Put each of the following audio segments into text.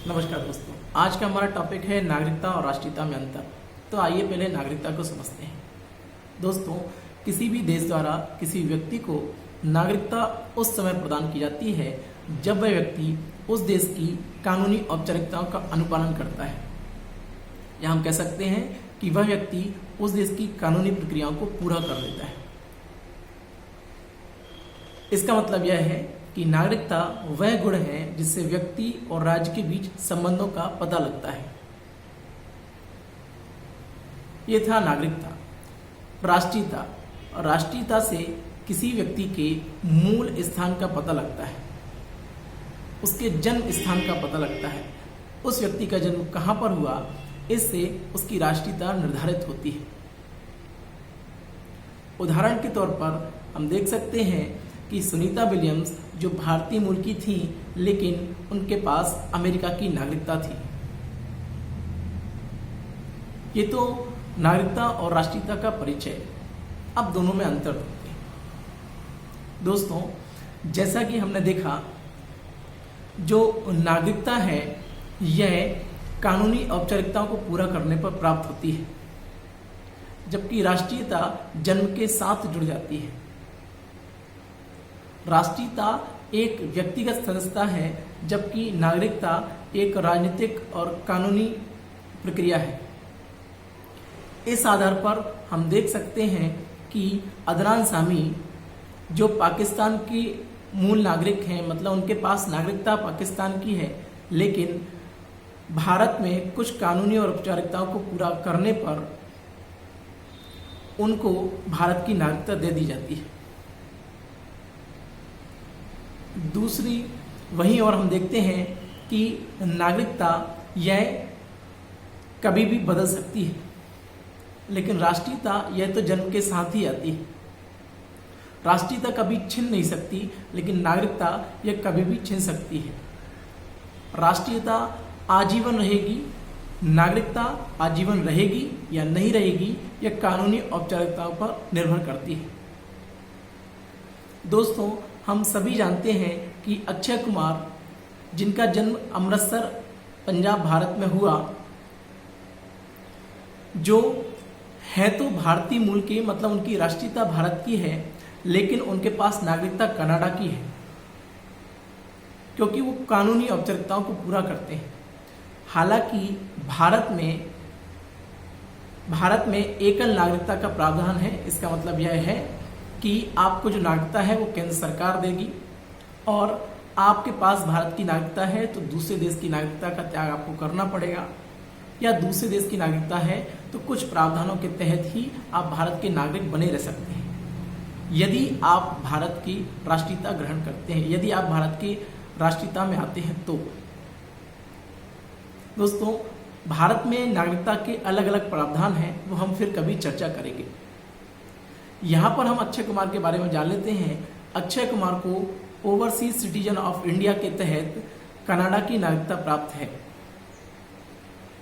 नमस्कार दोस्तों, आज का हमारा टॉपिक है नागरिकता और राष्ट्रीयता में अंतर। तो आइए पहले नागरिकता को समझते हैं। दोस्तों, किसी भी देश द्वारा किसी व्यक्ति को नागरिकता उस समय प्रदान की जाती है जब वह व्यक्ति उस देश की कानूनी औपचारिकताओं का अनुपालन करता है, या हम कह सकते हैं कि वह व्यक्ति उस देश की कानूनी प्रक्रियाओं को पूरा कर लेता है। इसका मतलब यह है कि नागरिकता वह गुण है जिससे व्यक्ति और राज्य के बीच संबंधों का पता लगता है। यह था नागरिकता। राष्ट्रीयता, राष्ट्रीयता से किसी व्यक्ति के मूल स्थान का पता लगता है, उसके जन्म स्थान का पता लगता है, उस व्यक्ति का जन्म कहां पर हुआ, इससे उसकी राष्ट्रीयता निर्धारित होती है। उदाहरण के तौर पर हम देख सकते हैं कि सुनीता विलियम्स जो भारतीय मूल की थी, लेकिन उनके पास अमेरिका की नागरिकता थी। ये तो नागरिकता और राष्ट्रीयता का परिचय। अब दोनों में अंतर होते हैं। दोस्तों, जैसा कि हमने देखा, जो नागरिकता है यह कानूनी औपचारिकताओं को पूरा करने पर प्राप्त होती है, जबकि राष्ट्रीयता जन्म के साथ जुड़ जाती है। राष्ट्रीयता एक व्यक्तिगत सदस्यता है, जबकि नागरिकता एक राजनीतिक और कानूनी प्रक्रिया है। इस आधार पर हम देख सकते हैं कि अदनान सामी जो पाकिस्तान की मूल नागरिक हैं, मतलब उनके पास नागरिकता पाकिस्तान की है, लेकिन भारत में कुछ कानूनी और औपचारिकताओं को पूरा करने पर उनको भारत की नागरिकता दे दी जाती है। दूसरी वहीं और हम देखते हैं कि नागरिकता यह कभी भी बदल सकती है, लेकिन राष्ट्रीयता यह तो जन्म के साथ ही आती है। राष्ट्रीयता कभी छिन नहीं सकती, लेकिन नागरिकता यह कभी भी छिन सकती है। राष्ट्रीयता आजीवन रहेगी, नागरिकता आजीवन रहेगी या नहीं रहेगी, यह कानूनी औपचारिकताओं पर निर्भर करती है। दोस्तों, हम सभी जानते हैं कि अक्षय कुमार, जिनका जन्म अमृतसर पंजाब भारत में हुआ, जो है तो भारतीय मूल के, मतलब उनकी राष्ट्रीयता भारत की है, लेकिन उनके पास नागरिकता कनाडा की है, क्योंकि वो कानूनी औपचारिकताओं को पूरा करते हैं। हालांकि भारत में एकल नागरिकता का प्रावधान है। इसका मतलब यह है कि आपको जो नागरिकता है वो केंद्र सरकार देगी, और आपके पास भारत की नागरिकता है तो दूसरे देश की नागरिकता का त्याग आपको करना पड़ेगा, या दूसरे देश की नागरिकता है तो कुछ प्रावधानों के तहत ही आप भारत के नागरिक बने रह सकते हैं, यदि आप भारत की राष्ट्रीयता ग्रहण करते हैं, यदि आप भारत की राष्ट्रीयता में आते हैं तो। दोस्तों, भारत में नागरिकता के अलग अलग प्रावधान हैं, वो हम फिर कभी चर्चा करेंगे। यहाँ पर हम अक्षय कुमार के बारे में जान लेते हैं। अक्षय कुमार को ओवरसीज सिटीजन ऑफ इंडिया के तहत कनाडा की नागरिकता प्राप्त है,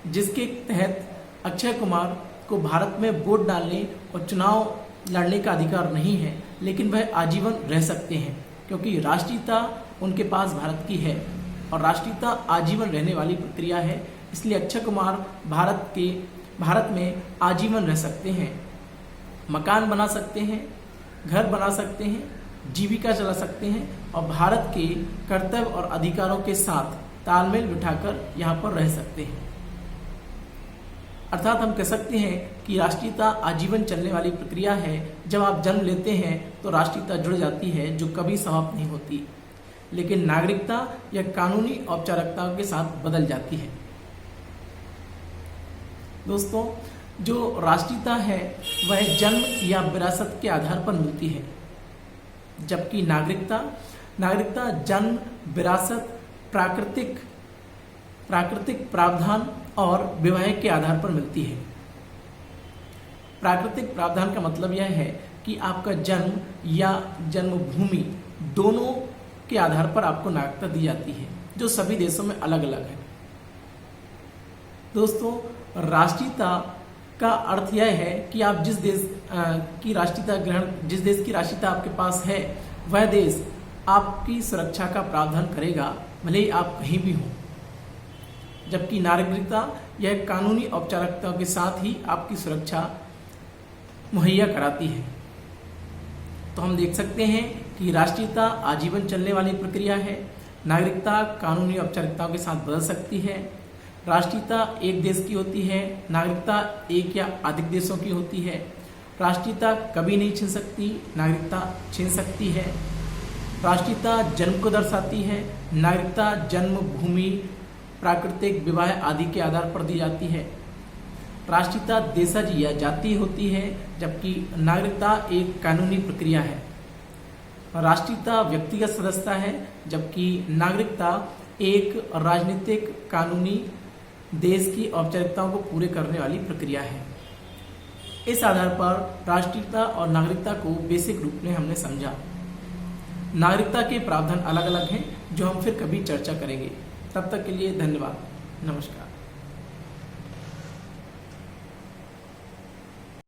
जिसके तहत अक्षय कुमार को भारत में वोट डालने और चुनाव लड़ने का अधिकार नहीं है, लेकिन वह आजीवन रह सकते हैं, क्योंकि राष्ट्रीयता उनके पास भारत की है, और राष्ट्रीयता आजीवन रहने वाली प्रक्रिया है। इसलिए अक्षय कुमार भारत में आजीवन रह सकते हैं, मकान बना सकते हैं, घर बना सकते हैं, जीविका चला सकते हैं, और भारत के कर्तव्य और अधिकारों के साथ तालमेल बिठाकर यहाँ पर रह सकते हैं। अर्थात हम कह सकते हैं कि राष्ट्रीयता आजीवन चलने वाली प्रक्रिया है। जब आप जन्म लेते हैं तो राष्ट्रीयता जुड़ जाती है, जो कभी समाप्त नहीं होती, लेकिन नागरिकता या कानूनी औपचारिकताओं के साथ बदल जाती है। दोस्तों, जो राष्ट्रीयता है वह जन्म या विरासत के आधार पर मिलती है, जबकि नागरिकता जन्म, विरासत, प्राकृतिक प्रावधान और विवाह के आधार पर मिलती है। प्राकृतिक प्रावधान का मतलब यह है कि आपका जन्म या जन्मभूमि दोनों के आधार पर आपको नागरिकता दी जाती है, जो सभी देशों में अलग अलग है। दोस्तों, राष्ट्रीयता का अर्थ यह है कि आप जिस देश की राष्ट्रीयता आपके पास है, वह देश आपकी सुरक्षा का प्रावधान करेगा, भले ही आप कहीं भी हो। जबकि नागरिकता यह कानूनी औपचारिकताओं के साथ ही आपकी सुरक्षा मुहैया कराती है। तो हम देख सकते हैं कि राष्ट्रीयता आजीवन चलने वाली प्रक्रिया है। नागरिकता कानूनी औपचारिकताओं के साथ बदल सकती है। राष्ट्रीयता एक देश की होती है, नागरिकता एक या अधिक देशों की होती है। राष्ट्रीयता कभी नहीं छीन सकती, नागरिकता छीन सकती है। राष्ट्रीयता जन्म को दर्शाती है, नागरिकता जन्म, भूमि, प्राकृतिक, विवाह आदि के आधार पर दी जाती है। राष्ट्रीयता देशज या जातीय होती है, जबकि नागरिकता एक कानूनी प्रक्रिया है। राष्ट्रीयता व्यक्तिगत सदस्यता है, जबकि नागरिकता एक राजनीतिक, कानूनी, देश की औपचारिकताओं को पूरे करने वाली प्रक्रिया है। इस आधार पर राष्ट्रीयता और नागरिकता को बेसिक रूप में हमने समझा। नागरिकता के प्रावधान अलग अलग हैं, जो हम फिर कभी चर्चा करेंगे। तब तक के लिए धन्यवाद। नमस्कार।